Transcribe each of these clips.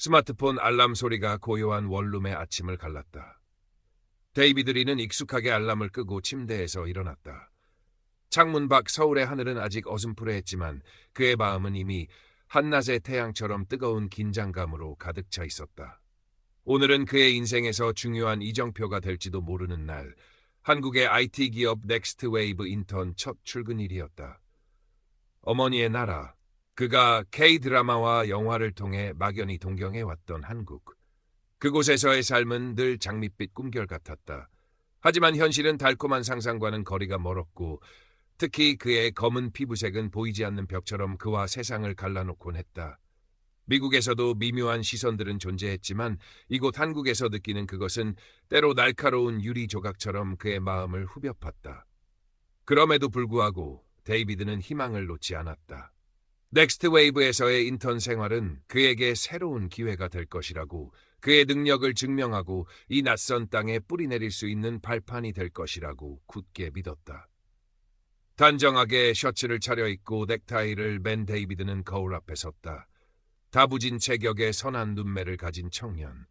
스마트폰 알람 소리가 고요한 원룸의 아침을 갈랐다. 데이비드 리는 익숙하게 알람을 끄고 침대에서 일어났다. 창문 밖 서울의 하늘은 아직 어슴푸레했지만 그의 마음은 이미 한낮의 태양처럼 뜨거운 긴장감으로 가득 차 있었다. 오늘은 그의 인생에서 중요한 이정표가 될지도 모르는 날, 한국의 IT 기업 넥스트웨이브 인턴 첫 출근일이었다. 어머니의 나라, 그가 K-드라마와 영화를 통해 막연히 동경해왔던 한국. 그곳에서의 삶은 늘 장밋빛 꿈결 같았다. 하지만 현실은 달콤한 상상과는 거리가 멀었고, 특히 그의 검은 피부색은 보이지 않는 벽처럼 그와 세상을 갈라놓곤 했다. 미국에서도 미묘한 시선들은 존재했지만 이곳 한국에서 느끼는 그것은 때로 날카로운 유리 조각처럼 그의 마음을 후벼 팠다. 그럼에도 불구하고 데이비드는 희망을 놓지 않았다. 넥스트웨이브에서의 인턴 생활은 그에게 새로운 기회가 될 것이라고, 그의 능력을 증명하고 이 낯선 땅에 뿌리내릴 수 있는 발판이 될 것이라고 굳게 믿었다. 단정하게 셔츠를 차려입고 넥타이를 맨 데이비드는 거울 앞에 섰다. 다부진 체격의 선한 눈매를 가진 청년.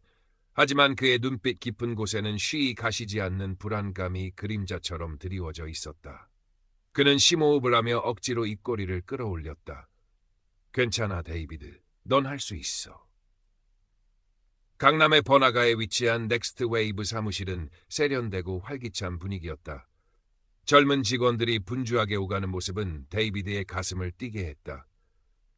하지만 그의 눈빛 깊은 곳에는 쉬이 가시지 않는 불안감이 그림자처럼 드리워져 있었다. 그는 심호흡을 하며 억지로 입꼬리를 끌어올렸다. 괜찮아, 데이비드. 넌 할 수 있어. 강남의 번화가에 위치한 넥스트웨이브 사무실은 세련되고 활기찬 분위기였다. 젊은 직원들이 분주하게 오가는 모습은 데이비드의 가슴을 뛰게 했다.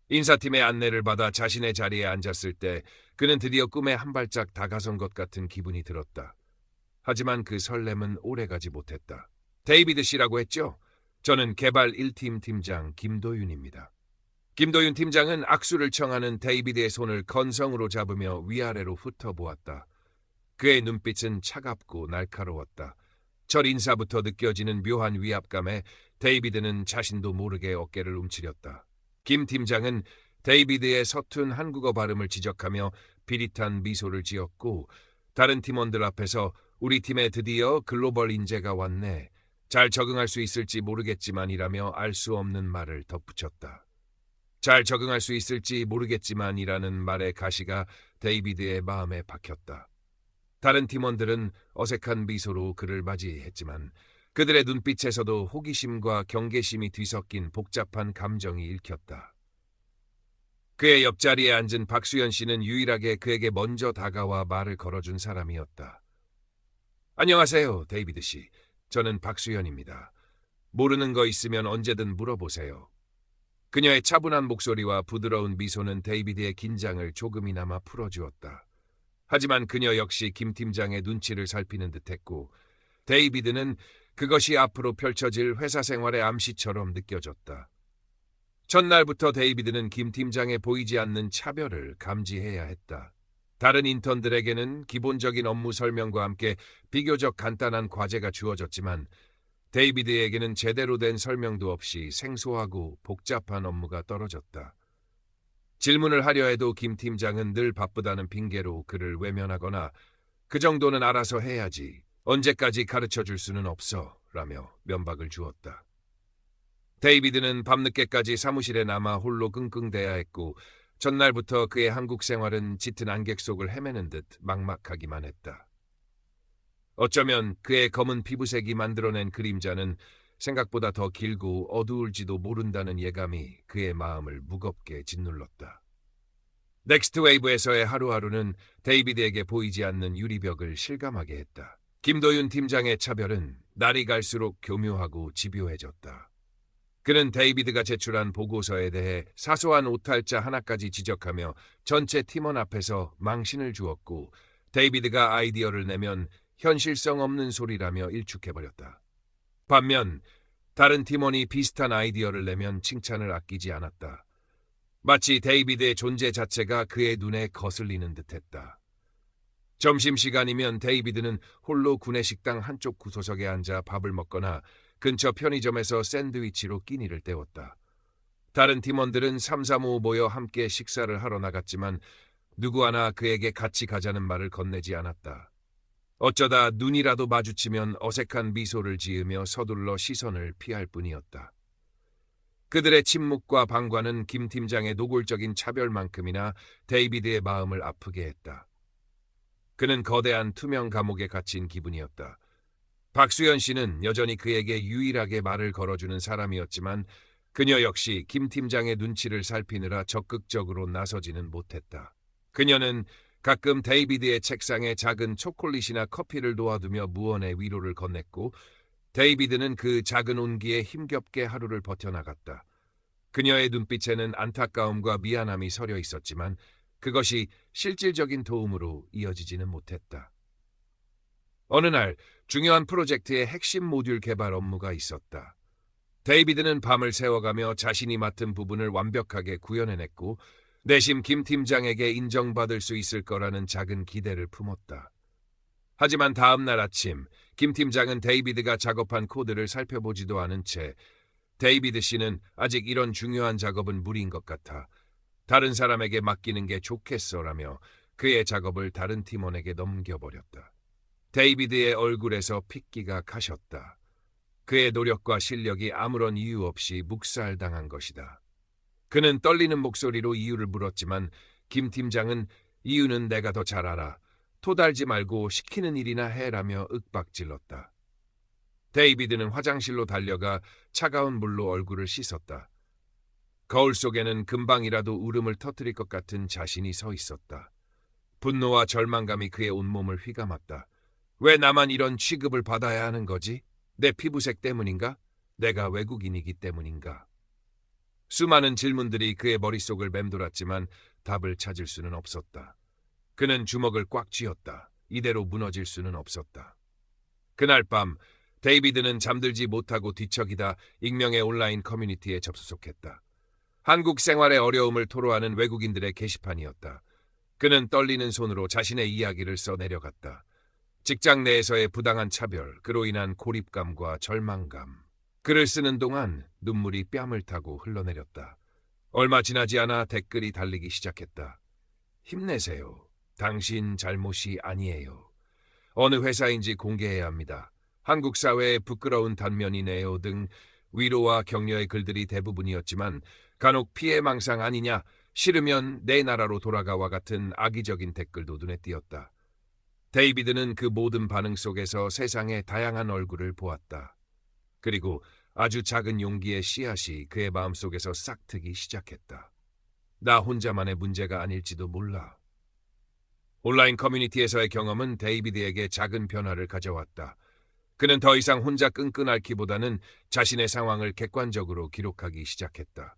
인사팀의 안내를 받아 자신의 자리에 앉았을 때 그는 드디어 꿈에 한 발짝 다가선 것 같은 기분이 들었다. 하지만 그 설렘은 오래가지 못했다. 데이비드 씨라고 했죠? 저는 개발 1팀 팀장 김도윤입니다. 김도윤 팀장은 악수를 청하는 데이비드의 손을 건성으로 잡으며 위아래로 훑어보았다. 그의 눈빛은 차갑고 날카로웠다. 첫 인사부터 느껴지는 묘한 위압감에 데이비드는 자신도 모르게 어깨를 움츠렸다. 김 팀장은 데이비드의 서툰 한국어 발음을 지적하며 비릿한 미소를 지었고, 다른 팀원들 앞에서 우리 팀에 드디어 글로벌 인재가 왔네. 잘 적응할 수 있을지 모르겠지만이라며 알 수 없는 말을 덧붙였다. 잘 적응할 수 있을지 모르겠지만이라는 말의 가시가 데이비드의 마음에 박혔다. 다른 팀원들은 어색한 미소로 그를 맞이했지만 그들의 눈빛에서도 호기심과 경계심이 뒤섞인 복잡한 감정이 읽혔다. 그의 옆자리에 앉은 박수연 씨는 유일하게 그에게 먼저 다가와 말을 걸어준 사람이었다. 안녕하세요, 데이비드 씨. 저는 박수연입니다. 모르는 거 있으면 언제든 물어보세요. 그녀의 차분한 목소리와 부드러운 미소는 데이비드의 긴장을 조금이나마 풀어주었다. 하지만 그녀 역시 김 팀장의 눈치를 살피는 듯했고, 데이비드는 그것이 앞으로 펼쳐질 회사 생활의 암시처럼 느껴졌다. 첫날부터 데이비드는 김 팀장의 보이지 않는 차별을 감지해야 했다. 다른 인턴들에게는 기본적인 업무 설명과 함께 비교적 간단한 과제가 주어졌지만 데이비드에게는 제대로 된 설명도 없이 생소하고 복잡한 업무가 떨어졌다. 질문을 하려 해도 김 팀장은 늘 바쁘다는 핑계로 그를 외면하거나 그 정도는 알아서 해야지, 언제까지 가르쳐줄 수는 없어 라며 면박을 주었다. 데이비드는 밤늦게까지 사무실에 남아 홀로 끙끙대야 했고, 전날부터 그의 한국 생활은 짙은 안개 속을 헤매는 듯 막막하기만 했다. 어쩌면 그의 검은 피부색이 만들어낸 그림자는 생각보다 더 길고 어두울지도 모른다는 예감이 그의 마음을 무겁게 짓눌렀다. 넥스트웨이브에서의 하루하루는 데이비드에게 보이지 않는 유리벽을 실감하게 했다. 김도윤 팀장의 차별은 날이 갈수록 교묘하고 집요해졌다. 그는 데이비드가 제출한 보고서에 대해 사소한 오탈자 하나까지 지적하며 전체 팀원 앞에서 망신을 주었고, 데이비드가 아이디어를 내면 현실성 없는 소리라며 일축해버렸다. 반면 다른 팀원이 비슷한 아이디어를 내면 칭찬을 아끼지 않았다. 마치 데이비드의 존재 자체가 그의 눈에 거슬리는 듯했다. 점심시간이면 데이비드는 홀로 구내식당 한쪽 구석에 앉아 밥을 먹거나 근처 편의점에서 샌드위치로 끼니를 때웠다. 다른 팀원들은 삼삼오오 모여 함께 식사를 하러 나갔지만 누구 하나 그에게 같이 가자는 말을 건네지 않았다. 어쩌다 눈이라도 마주치면 어색한 미소를 지으며 서둘러 시선을 피할 뿐이었다. 그들의 침묵과 방관은 김 팀장의 노골적인 차별만큼이나 데이비드의 마음을 아프게 했다. 그는 거대한 투명 감옥에 갇힌 기분이었다. 박수연 씨는 여전히 그에게 유일하게 말을 걸어주는 사람이었지만 그녀 역시 김 팀장의 눈치를 살피느라 적극적으로 나서지는 못했다. 그녀는 가끔 데이비드의 책상에 작은 초콜릿이나 커피를 놓아두며 무언의 위로를 건넸고 데이비드는 그 작은 온기에 힘겹게 하루를 버텨나갔다. 그녀의 눈빛에는 안타까움과 미안함이 서려 있었지만 그것이 실질적인 도움으로 이어지지는 못했다. 어느 날 중요한 프로젝트의 핵심 모듈 개발 업무가 있었다. 데이비드는 밤을 새워가며 자신이 맡은 부분을 완벽하게 구현해냈고 내심 김 팀장에게 인정받을 수 있을 거라는 작은 기대를 품었다. 하지만 다음 날 아침 김 팀장은 데이비드가 작업한 코드를 살펴보지도 않은 채 데이비드 씨는 아직 이런 중요한 작업은 무리인 것 같아 다른 사람에게 맡기는 게 좋겠어라며 그의 작업을 다른 팀원에게 넘겨버렸다. 데이비드의 얼굴에서 핏기가 가셨다. 그의 노력과 실력이 아무런 이유 없이 묵살당한 것이다. 그는 떨리는 목소리로 이유를 물었지만 김 팀장은 이유는 내가 더 잘 알아. 토달지 말고 시키는 일이나 해라며 윽박질렀다. 데이비드는 화장실로 달려가 차가운 물로 얼굴을 씻었다. 거울 속에는 금방이라도 울음을 터뜨릴 것 같은 자신이 서 있었다. 분노와 절망감이 그의 온몸을 휘감았다. 왜 나만 이런 취급을 받아야 하는 거지? 내 피부색 때문인가? 내가 외국인이기 때문인가? 수많은 질문들이 그의 머릿속을 맴돌았지만 답을 찾을 수는 없었다. 그는 주먹을 꽉 쥐었다. 이대로 무너질 수는 없었다. 그날 밤 데이비드는 잠들지 못하고 뒤척이다 익명의 온라인 커뮤니티에 접속했다. 한국 생활의 어려움을 토로하는 외국인들의 게시판이었다. 그는 떨리는 손으로 자신의 이야기를 써 내려갔다. 직장 내에서의 부당한 차별, 그로 인한 고립감과 절망감. 글을 쓰는 동안 눈물이 뺨을 타고 흘러내렸다. 얼마 지나지 않아 댓글이 달리기 시작했다. 힘내세요. 당신 잘못이 아니에요. 어느 회사인지 공개해야 합니다. 한국 사회의 부끄러운 단면이네요 등 위로와 격려의 글들이 대부분이었지만 간혹 피해망상 아니냐, 싫으면 내 나라로 돌아가와 같은 악의적인 댓글도 눈에 띄었다. 데이비드는 그 모든 반응 속에서 세상의 다양한 얼굴을 보았다. 그리고 아주 작은 용기의 씨앗이 그의 마음속에서 싹트기 시작했다. 나 혼자만의 문제가 아닐지도 몰라. 온라인 커뮤니티에서의 경험은 데이비드에게 작은 변화를 가져왔다. 그는 더 이상 혼자 끙끙 앓기보다는 자신의 상황을 객관적으로 기록하기 시작했다.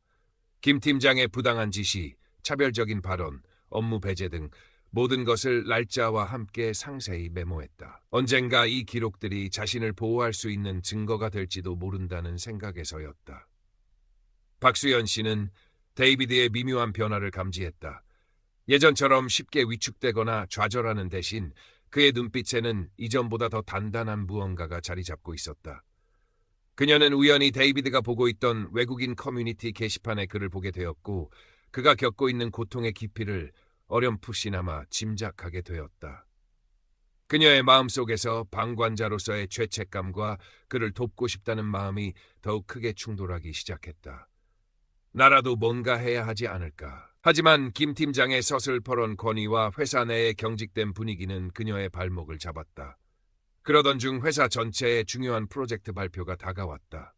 김 팀장의 부당한 지시, 차별적인 발언, 업무 배제 등 모든 것을 날짜와 함께 상세히 메모했다. 언젠가 이 기록들이 자신을 보호할 수 있는 증거가 될지도 모른다는 생각에서였다. 박수연 씨는 데이비드의 미묘한 변화를 감지했다. 예전처럼 쉽게 위축되거나 좌절하는 대신 그의 눈빛에는 이전보다 더 단단한 무언가가 자리 잡고 있었다. 그녀는 우연히 데이비드가 보고 있던 외국인 커뮤니티 게시판의 글을 보게 되었고 그가 겪고 있는 고통의 깊이를 어렴풋이나마 짐작하게 되었다. 그녀의 마음속에서 방관자로서의 죄책감과 그를 돕고 싶다는 마음이 더욱 크게 충돌하기 시작했다. 나라도 뭔가 해야 하지 않을까. 하지만 김 팀장의 서슬퍼런 권위와 회사 내의 경직된 분위기는 그녀의 발목을 잡았다. 그러던 중 회사 전체의 중요한 프로젝트 발표가 다가왔다.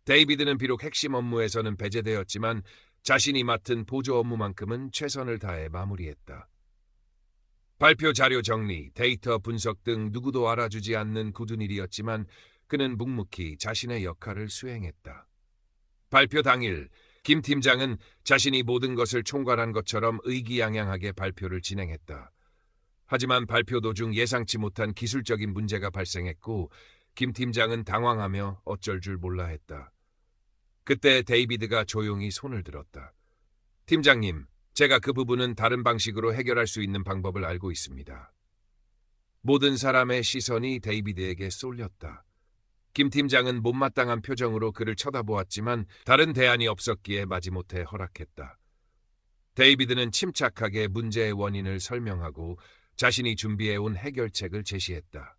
데이비드는 비록 핵심 업무에서는 배제되었지만 자신이 맡은 보조 업무만큼은 최선을 다해 마무리했다. 발표 자료 정리, 데이터 분석 등 누구도 알아주지 않는 굳은 일이었지만 그는 묵묵히 자신의 역할을 수행했다. 발표 당일 김 팀장은 자신이 모든 것을 총괄한 것처럼 의기양양하게 발표를 진행했다. 하지만 발표 도중 예상치 못한 기술적인 문제가 발생했고 김 팀장은 당황하며 어쩔 줄 몰라 했다. 그때 데이비드가 조용히 손을 들었다. 팀장님, 제가 그 부분은 다른 방식으로 해결할 수 있는 방법을 알고 있습니다. 모든 사람의 시선이 데이비드에게 쏠렸다. 김 팀장은 못마땅한 표정으로 그를 쳐다보았지만 다른 대안이 없었기에 마지못해 허락했다. 데이비드는 침착하게 문제의 원인을 설명하고 자신이 준비해온 해결책을 제시했다.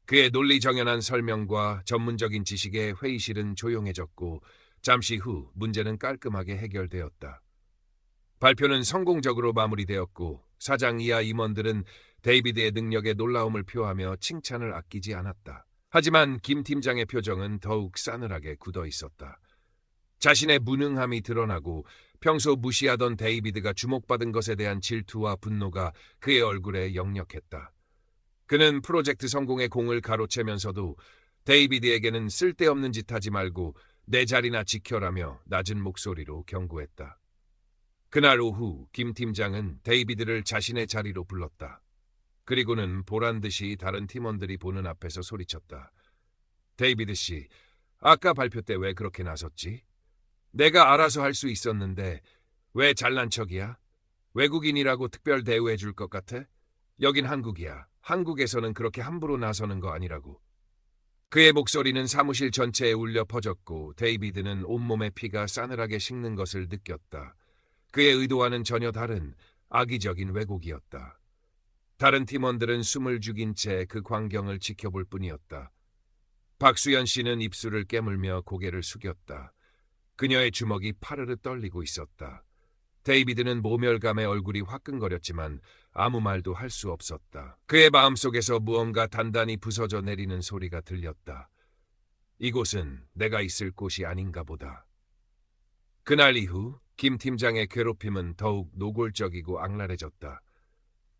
그의 논리정연한 설명과 전문적인 지식에 회의실은 조용해졌고 잠시 후 문제는 깔끔하게 해결되었다. 발표는 성공적으로 마무리되었고 사장 이하 임원들은 데이비드의 능력에 놀라움을 표하며 칭찬을 아끼지 않았다. 하지만 김 팀장의 표정은 더욱 싸늘하게 굳어 있었다. 자신의 무능함이 드러나고 평소 무시하던 데이비드가 주목받은 것에 대한 질투와 분노가 그의 얼굴에 역력했다. 그는 프로젝트 성공의 공을 가로채면서도 데이비드에게는 쓸데없는 짓 하지 말고 내 자리나 지켜라며 낮은 목소리로 경고했다. 그날 오후 김 팀장은 데이비드를 자신의 자리로 불렀다. 그리고는 보란듯이 다른 팀원들이 보는 앞에서 소리쳤다. 데이비드 씨, 아까 발표 때 왜 그렇게 나섰지? 내가 알아서 할 수 있었는데 왜 잘난 척이야? 외국인이라고 특별 대우해 줄 것 같아? 여긴 한국이야. 한국에서는 그렇게 함부로 나서는 거 아니라고. 그의 목소리는 사무실 전체에 울려 퍼졌고 데이비드는 온몸의 피가 싸늘하게 식는 것을 느꼈다. 그의 의도와는 전혀 다른 악의적인 왜곡이었다. 다른 팀원들은 숨을 죽인 채 그 광경을 지켜볼 뿐이었다. 박수연 씨는 입술을 깨물며 고개를 숙였다. 그녀의 주먹이 파르르 떨리고 있었다. 데이비드는 모멸감에 얼굴이 화끈거렸지만 아무 말도 할 수 없었다. 그의 마음속에서 무언가 단단히 부서져 내리는 소리가 들렸다. 이곳은 내가 있을 곳이 아닌가 보다. 그날 이후 김 팀장의 괴롭힘은 더욱 노골적이고 악랄해졌다.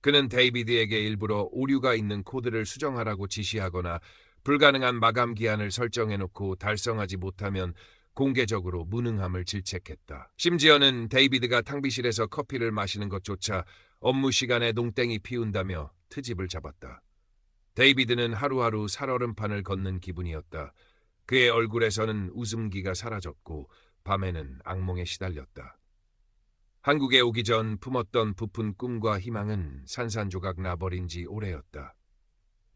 그는 데이비드에게 일부러 오류가 있는 코드를 수정하라고 지시하거나 불가능한 마감 기한을 설정해놓고 달성하지 못하면 공개적으로 무능함을 질책했다. 심지어는 데이비드가 탕비실에서 커피를 마시는 것조차 업무 시간에 농땡이 피운다며 트집을 잡았다. 데이비드는 하루하루 살얼음판을 걷는 기분이었다. 그의 얼굴에서는 웃음기가 사라졌고 밤에는 악몽에 시달렸다. 한국에 오기 전 품었던 부푼 꿈과 희망은 산산조각 나버린 지 오래였다.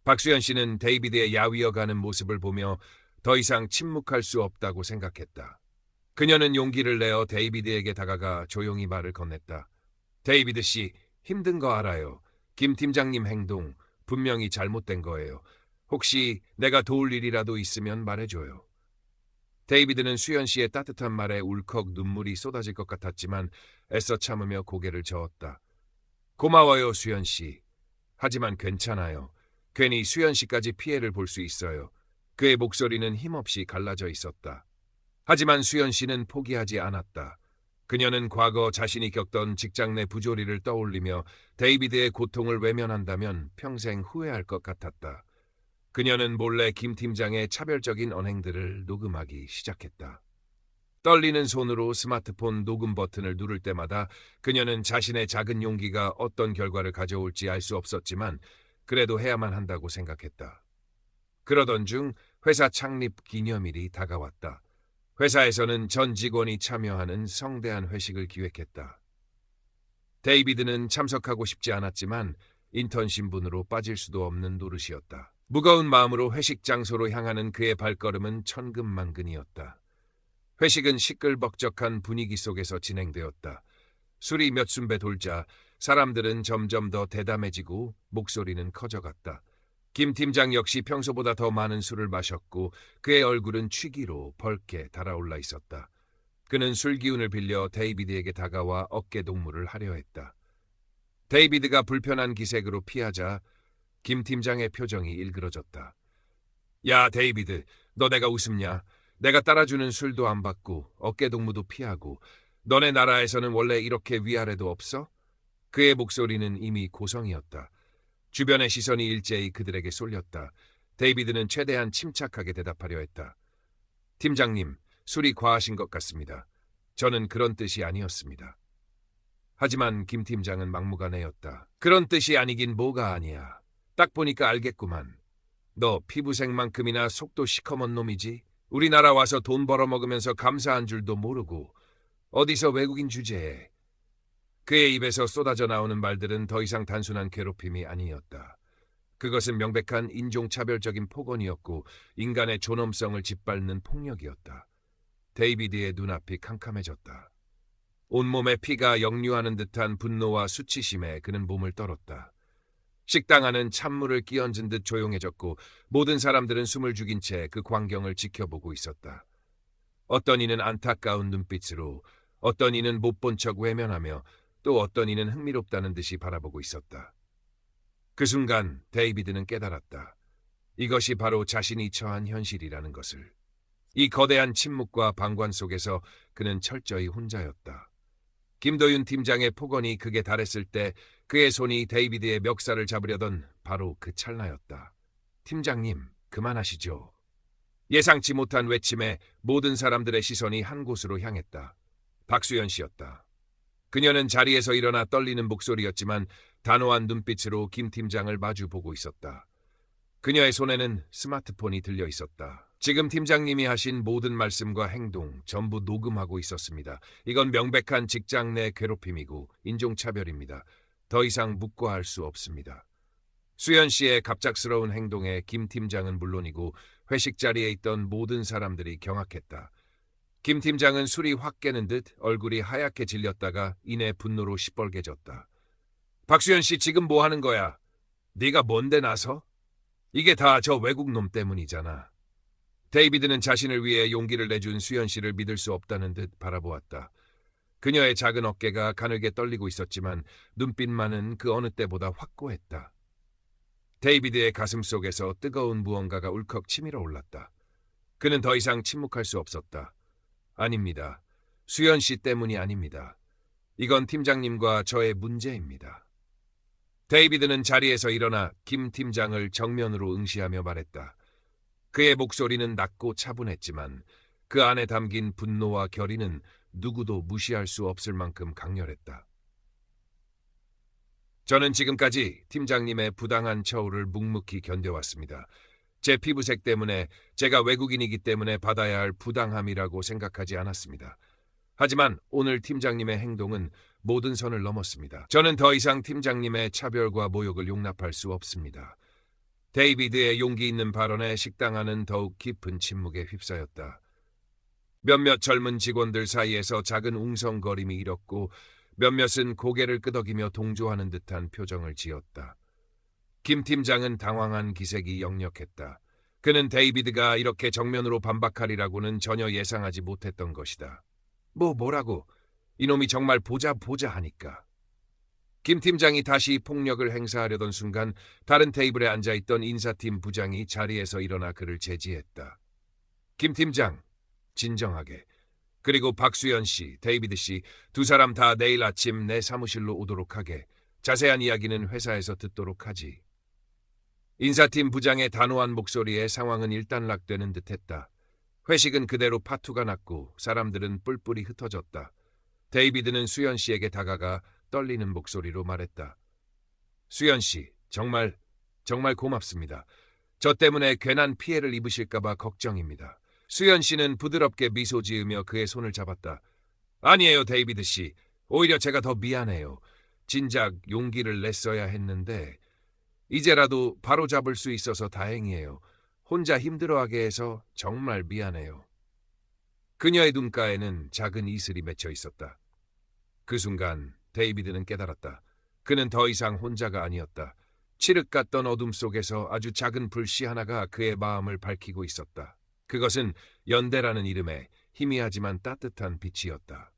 박수연 씨는 데이비드의 야위어가는 모습을 보며 더 이상 침묵할 수 없다고 생각했다. 그녀는 용기를 내어 데이비드에게 다가가 조용히 말을 건넸다. 데이비드 씨, 힘든 거 알아요. 김 팀장님 행동 분명히 잘못된 거예요. 혹시 내가 도울 일이라도 있으면 말해줘요. 데이비드는 수연 씨의 따뜻한 말에 울컥 눈물이 쏟아질 것 같았지만 애써 참으며 고개를 저었다. 고마워요, 수연 씨. 하지만 괜찮아요. 괜히 수연 씨까지 피해를 볼 수 있어요. 그의 목소리는 힘없이 갈라져 있었다. 하지만 수연 씨는 포기하지 않았다. 그녀는 과거 자신이 겪던 직장 내 부조리를 떠올리며 데이비드의 고통을 외면한다면 평생 후회할 것 같았다. 그녀는 몰래 김 팀장의 차별적인 언행들을 녹음하기 시작했다. 떨리는 손으로 스마트폰 녹음 버튼을 누를 때마다 그녀는 자신의 작은 용기가 어떤 결과를 가져올지 알 수 없었지만 그래도 해야만 한다고 생각했다. 그러던 중 회사 창립 기념일이 다가왔다. 회사에서는 전 직원이 참여하는 성대한 회식을 기획했다. 데이비드는 참석하고 싶지 않았지만 인턴 신분으로 빠질 수도 없는 노릇이었다. 무거운 마음으로 회식 장소로 향하는 그의 발걸음은 천근만근이었다. 회식은 시끌벅적한 분위기 속에서 진행되었다. 술이 몇 순배 돌자 사람들은 점점 더 대담해지고 목소리는 커져갔다. 김 팀장 역시 평소보다 더 많은 술을 마셨고 그의 얼굴은 취기로 벌게 달아올라 있었다. 그는 술 기운을 빌려 데이비드에게 다가와 어깨 동무를 하려 했다. 데이비드가 불편한 기색으로 피하자 김 팀장의 표정이 일그러졌다. 야, 데이비드, 너 내가 웃음냐? 내가 따라주는 술도 안 받고 어깨 동무도 피하고 너네 나라에서는 원래 이렇게 위아래도 없어? 그의 목소리는 이미 고성이었다. 주변의 시선이 일제히 그들에게 쏠렸다. 데이비드는 최대한 침착하게 대답하려 했다. 팀장님, 술이 과하신 것 같습니다. 저는 그런 뜻이 아니었습니다. 하지만 김 팀장은 막무가내였다. 그런 뜻이 아니긴 뭐가 아니야. 딱 보니까 알겠구만. 너 피부색만큼이나 속도 시커먼 놈이지? 우리나라 와서 돈 벌어먹으면서 감사한 줄도 모르고 어디서 외국인 주제에. 그의 입에서 쏟아져 나오는 말들은 더 이상 단순한 괴롭힘이 아니었다. 그것은 명백한 인종차별적인 폭언이었고 인간의 존엄성을 짓밟는 폭력이었다. 데이비드의 눈앞이 캄캄해졌다. 온몸에 피가 역류하는 듯한 분노와 수치심에 그는 몸을 떨었다. 식당 안은 찬물을 끼얹은 듯 조용해졌고 모든 사람들은 숨을 죽인 채 그 광경을 지켜보고 있었다. 어떤 이는 안타까운 눈빛으로, 어떤 이는 못 본 척 외면하며 또 어떤 이는 흥미롭다는 듯이 바라보고 있었다. 그 순간 데이비드는 깨달았다. 이것이 바로 자신이 처한 현실이라는 것을. 이 거대한 침묵과 방관 속에서 그는 철저히 혼자였다. 김도윤 팀장의 폭언이 극에 달했을 때 그의 손이 데이비드의 멱살을 잡으려던 바로 그 찰나였다. 팀장님, 그만하시죠. 예상치 못한 외침에 모든 사람들의 시선이 한 곳으로 향했다. 박수연 씨였다. 그녀는 자리에서 일어나 떨리는 목소리였지만 단호한 눈빛으로 김 팀장을 마주보고 있었다. 그녀의 손에는 스마트폰이 들려 있었다. 지금 팀장님이 하신 모든 말씀과 행동 전부 녹음하고 있었습니다. 이건 명백한 직장 내 괴롭힘이고 인종차별입니다. 더 이상 묵과할 수 없습니다. 수연 씨의 갑작스러운 행동에 김 팀장은 물론이고 회식 자리에 있던 모든 사람들이 경악했다. 김 팀장은 술이 확 깨는 듯 얼굴이 하얗게 질렸다가 이내 분노로 시뻘개졌다. 박수연 씨 지금 뭐 하는 거야? 네가 뭔데 나서? 이게 다 저 외국 놈 때문이잖아. 데이비드는 자신을 위해 용기를 내준 수연 씨를 믿을 수 없다는 듯 바라보았다. 그녀의 작은 어깨가 가늘게 떨리고 있었지만 눈빛만은 그 어느 때보다 확고했다. 데이비드의 가슴 속에서 뜨거운 무언가가 울컥 치밀어 올랐다. 그는 더 이상 침묵할 수 없었다. 아닙니다. 수연 씨 때문이 아닙니다. 이건 팀장님과 저의 문제입니다. 데이비드는 자리에서 일어나 김 팀장을 정면으로 응시하며 말했다. 그의 목소리는 낮고 차분했지만 그 안에 담긴 분노와 결의는 누구도 무시할 수 없을 만큼 강렬했다. 저는 지금까지 팀장님의 부당한 처우를 묵묵히 견뎌왔습니다. 제 피부색 때문에 제가 외국인이기 때문에 받아야 할 부당함이라고 생각하지 않았습니다. 하지만 오늘 팀장님의 행동은 모든 선을 넘었습니다. 저는 더 이상 팀장님의 차별과 모욕을 용납할 수 없습니다. 데이비드의 용기 있는 발언에 식당안은 더욱 깊은 침묵에 휩싸였다. 몇몇 젊은 직원들 사이에서 작은 웅성거림이 일었고 몇몇은 고개를 끄덕이며 동조하는 듯한 표정을 지었다. 김 팀장은 당황한 기색이 역력했다. 그는 데이비드가 이렇게 정면으로 반박하리라고는 전혀 예상하지 못했던 것이다. 뭐라고? 이놈이 정말 보자 하니까. 김 팀장이 다시 폭력을 행사하려던 순간 다른 테이블에 앉아있던 인사팀 부장이 자리에서 일어나 그를 제지했다. 김 팀장, 진정하게. 그리고 박수연 씨, 데이비드 씨 두 사람 다 내일 아침 내 사무실로 오도록 하게. 자세한 이야기는 회사에서 듣도록 하지. 인사팀 부장의 단호한 목소리에 상황은 일단락되는 듯했다. 회식은 그대로 파투가 났고 사람들은 뿔뿔이 흩어졌다. 데이비드는 수연 씨에게 다가가 떨리는 목소리로 말했다. 수연 씨, 정말 고맙습니다. 저 때문에 괜한 피해를 입으실까봐 걱정입니다. 수연 씨는 부드럽게 미소 지으며 그의 손을 잡았다. 아니에요, 데이비드 씨. 오히려 제가 더 미안해요. 진작 용기를 냈어야 했는데 이제라도 바로잡을 수 있어서 다행이에요. 혼자 힘들어하게 해서 정말 미안해요. 그녀의 눈가에는 작은 이슬이 맺혀 있었다. 그 순간 데이비드는 깨달았다. 그는 더 이상 혼자가 아니었다. 칠흑 같던 어둠 속에서 아주 작은 불씨 하나가 그의 마음을 밝히고 있었다. 그것은 연대라는 이름의 희미하지만 따뜻한 빛이었다.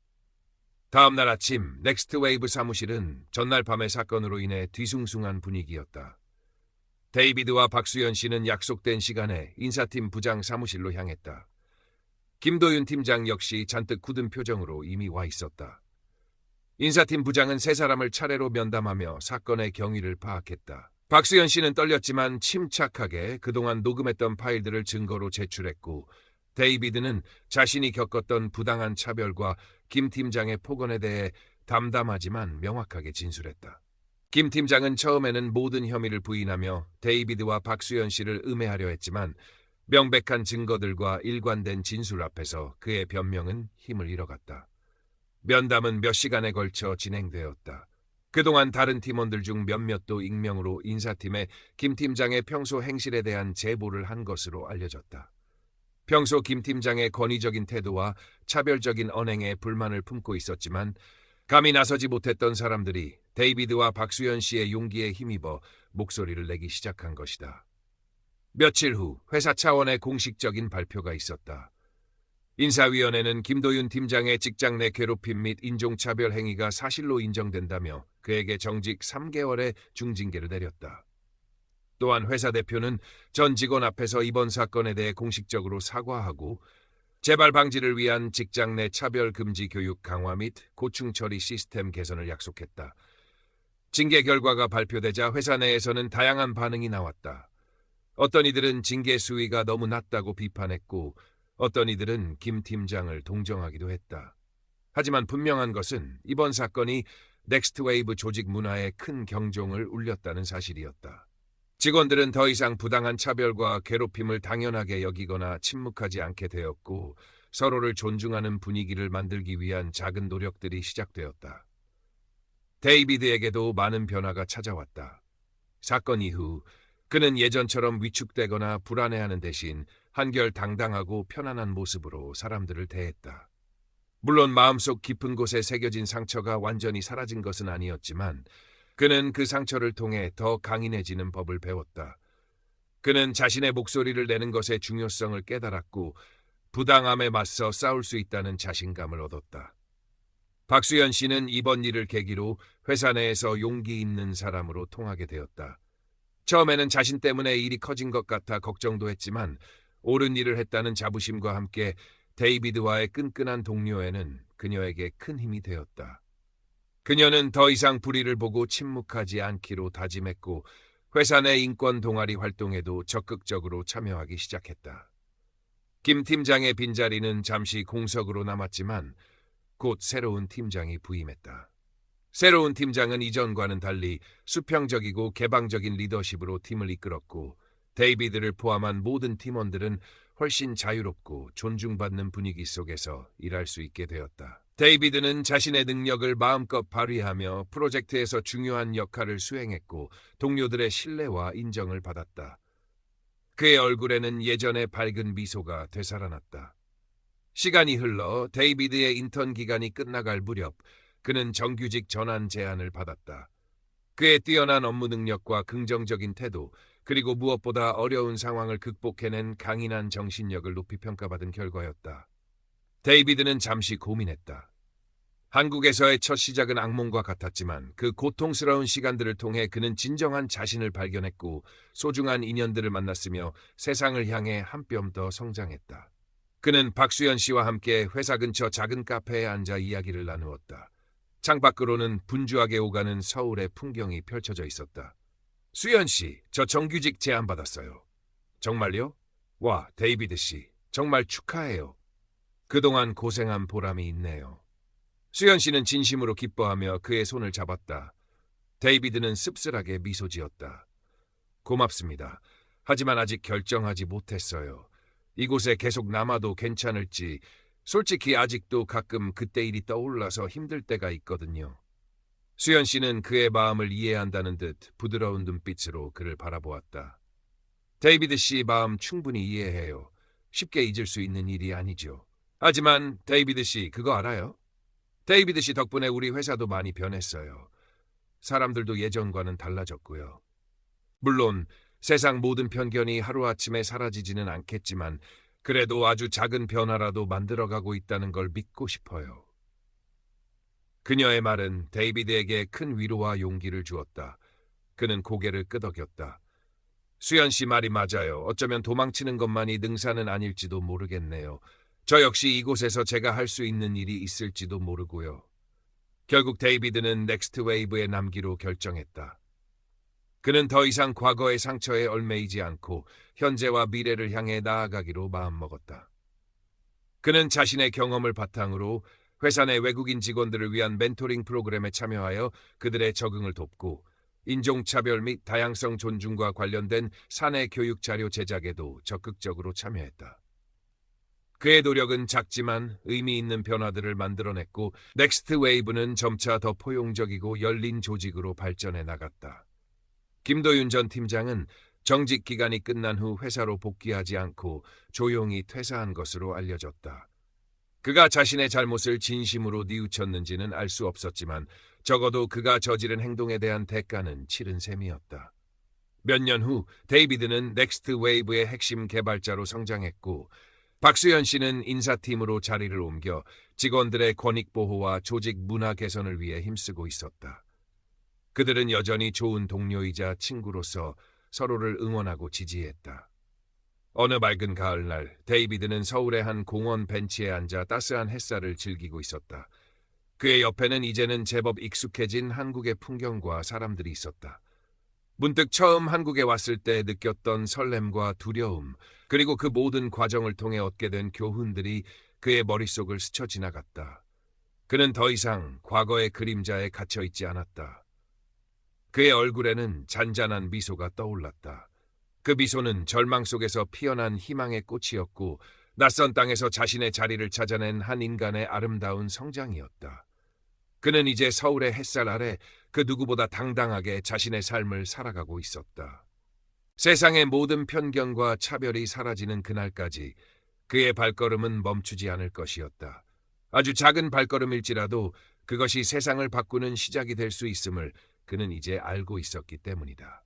다음 날 아침 넥스트 웨이브 사무실은 전날 밤의 사건으로 인해 뒤숭숭한 분위기였다. 데이비드와 박수연 씨는 약속된 시간에 인사팀 부장 사무실로 향했다. 김도윤 팀장 역시 잔뜩 굳은 표정으로 이미 와 있었다. 인사팀 부장은 세 사람을 차례로 면담하며 사건의 경위를 파악했다. 박수연 씨는 떨렸지만 침착하게 그동안 녹음했던 파일들을 증거로 제출했고 데이비드는 자신이 겪었던 부당한 차별과 김 팀장의 폭언에 대해 담담하지만 명확하게 진술했다. 김 팀장은 처음에는 모든 혐의를 부인하며 데이비드와 박수연 씨를 음해하려 했지만 명백한 증거들과 일관된 진술 앞에서 그의 변명은 힘을 잃어갔다. 면담은 몇 시간에 걸쳐 진행되었다. 그동안 다른 팀원들 중 몇몇도 익명으로 인사팀에 김 팀장의 평소 행실에 대한 제보를 한 것으로 알려졌다. 평소 김 팀장의 권위적인 태도와 차별적인 언행에 불만을 품고 있었지만 감히 나서지 못했던 사람들이 데이비드와 박수연 씨의 용기에 힘입어 목소리를 내기 시작한 것이다. 며칠 후 회사 차원의 공식적인 발표가 있었다. 인사위원회는 김도윤 팀장의 직장 내 괴롭힘 및 인종차별 행위가 사실로 인정된다며 그에게 정직 3개월의 중징계를 내렸다. 또한 회사 대표는 전 직원 앞에서 이번 사건에 대해 공식적으로 사과하고 재발 방지를 위한 직장 내 차별 금지 교육 강화 및 고충 처리 시스템 개선을 약속했다. 징계 결과가 발표되자 회사 내에서는 다양한 반응이 나왔다. 어떤 이들은 징계 수위가 너무 낮다고 비판했고 어떤 이들은 김 팀장을 동정하기도 했다. 하지만 분명한 것은 이번 사건이 넥스트웨이브 조직 문화에 큰 경종을 울렸다는 사실이었다. 직원들은 더 이상 부당한 차별과 괴롭힘을 당연하게 여기거나 침묵하지 않게 되었고 서로를 존중하는 분위기를 만들기 위한 작은 노력들이 시작되었다. 데이비드에게도 많은 변화가 찾아왔다. 사건 이후 그는 예전처럼 위축되거나 불안해하는 대신 한결 당당하고 편안한 모습으로 사람들을 대했다. 물론 마음속 깊은 곳에 새겨진 상처가 완전히 사라진 것은 아니었지만 그는 그 상처를 통해 더 강인해지는 법을 배웠다. 그는 자신의 목소리를 내는 것의 중요성을 깨달았고 부당함에 맞서 싸울 수 있다는 자신감을 얻었다. 박수연 씨는 이번 일을 계기로 회사 내에서 용기 있는 사람으로 통하게 되었다. 처음에는 자신 때문에 일이 커진 것 같아 걱정도 했지만 옳은 일을 했다는 자부심과 함께 데이비드와의 끈끈한 동료애는 그녀에게 큰 힘이 되었다. 그녀는 더 이상 불의를 보고 침묵하지 않기로 다짐했고 회사 내 인권 동아리 활동에도 적극적으로 참여하기 시작했다. 김 팀장의 빈자리는 잠시 공석으로 남았지만 곧 새로운 팀장이 부임했다. 새로운 팀장은 이전과는 달리 수평적이고 개방적인 리더십으로 팀을 이끌었고 데이비드를 포함한 모든 팀원들은 훨씬 자유롭고 존중받는 분위기 속에서 일할 수 있게 되었다. 데이비드는 자신의 능력을 마음껏 발휘하며 프로젝트에서 중요한 역할을 수행했고 동료들의 신뢰와 인정을 받았다. 그의 얼굴에는 예전의 밝은 미소가 되살아났다. 시간이 흘러 데이비드의 인턴 기간이 끝나갈 무렵 그는 정규직 전환 제안을 받았다. 그의 뛰어난 업무 능력과 긍정적인 태도 그리고 무엇보다 어려운 상황을 극복해낸 강인한 정신력을 높이 평가받은 결과였다. 데이비드는 잠시 고민했다. 한국에서의 첫 시작은 악몽과 같았지만 그 고통스러운 시간들을 통해 그는 진정한 자신을 발견했고 소중한 인연들을 만났으며 세상을 향해 한 뼘 더 성장했다. 그는 박수연 씨와 함께 회사 근처 작은 카페에 앉아 이야기를 나누었다. 창밖으로는 분주하게 오가는 서울의 풍경이 펼쳐져 있었다. 수연 씨, 저 정규직 제안 받았어요. 정말요? 와, 데이비드 씨, 정말 축하해요. 그동안 고생한 보람이 있네요. 수연 씨는 진심으로 기뻐하며 그의 손을 잡았다. 데이비드는 씁쓸하게 미소 지었다. 고맙습니다. 하지만 아직 결정하지 못했어요. 이곳에 계속 남아도 괜찮을지 솔직히 아직도 가끔 그때 일이 떠올라서 힘들 때가 있거든요. 수연 씨는 그의 마음을 이해한다는 듯 부드러운 눈빛으로 그를 바라보았다. 데이비드 씨 마음 충분히 이해해요. 쉽게 잊을 수 있는 일이 아니죠. 하지만 데이비드 씨 그거 알아요? 데이비드 씨 덕분에 우리 회사도 많이 변했어요. 사람들도 예전과는 달라졌고요. 물론 세상 모든 편견이 하루아침에 사라지지는 않겠지만 그래도 아주 작은 변화라도 만들어가고 있다는 걸 믿고 싶어요. 그녀의 말은 데이비드에게 큰 위로와 용기를 주었다. 그는 고개를 끄덕였다. 수연 씨 말이 맞아요. 어쩌면 도망치는 것만이 능사는 아닐지도 모르겠네요. 저 역시 이곳에서 제가 할 수 있는 일이 있을지도 모르고요. 결국 데이비드는 넥스트웨이브에 남기로 결정했다. 그는 더 이상 과거의 상처에 얽매이지 않고 현재와 미래를 향해 나아가기로 마음먹었다. 그는 자신의 경험을 바탕으로 회사 내 외국인 직원들을 위한 멘토링 프로그램에 참여하여 그들의 적응을 돕고 인종차별 및 다양성 존중과 관련된 사내 교육 자료 제작에도 적극적으로 참여했다. 그의 노력은 작지만 의미 있는 변화들을 만들어냈고 넥스트웨이브는 점차 더 포용적이고 열린 조직으로 발전해 나갔다. 김도윤 전 팀장은 정직 기간이 끝난 후 회사로 복귀하지 않고 조용히 퇴사한 것으로 알려졌다. 그가 자신의 잘못을 진심으로 뉘우쳤는지는 알 수 없었지만 적어도 그가 저지른 행동에 대한 대가는 치른 셈이었다. 몇 년 후 데이비드는 넥스트웨이브의 핵심 개발자로 성장했고 박수현 씨는 인사팀으로 자리를 옮겨 직원들의 권익 보호와 조직 문화 개선을 위해 힘쓰고 있었다. 그들은 여전히 좋은 동료이자 친구로서 서로를 응원하고 지지했다. 어느 맑은 가을날, 데이비드는 서울의 한 공원 벤치에 앉아 따스한 햇살을 즐기고 있었다. 그의 옆에는 이제는 제법 익숙해진 한국의 풍경과 사람들이 있었다. 문득 처음 한국에 왔을 때 느꼈던 설렘과 두려움, 그리고 그 모든 과정을 통해 얻게 된 교훈들이 그의 머릿속을 스쳐 지나갔다. 그는 더 이상 과거의 그림자에 갇혀 있지 않았다. 그의 얼굴에는 잔잔한 미소가 떠올랐다. 그 미소는 절망 속에서 피어난 희망의 꽃이었고, 낯선 땅에서 자신의 자리를 찾아낸 한 인간의 아름다운 성장이었다. 그는 이제 서울의 햇살 아래 그 누구보다 당당하게 자신의 삶을 살아가고 있었다. 세상의 모든 편견과 차별이 사라지는 그날까지 그의 발걸음은 멈추지 않을 것이었다. 아주 작은 발걸음일지라도 그것이 세상을 바꾸는 시작이 될 수 있음을 그는 이제 알고 있었기 때문이다.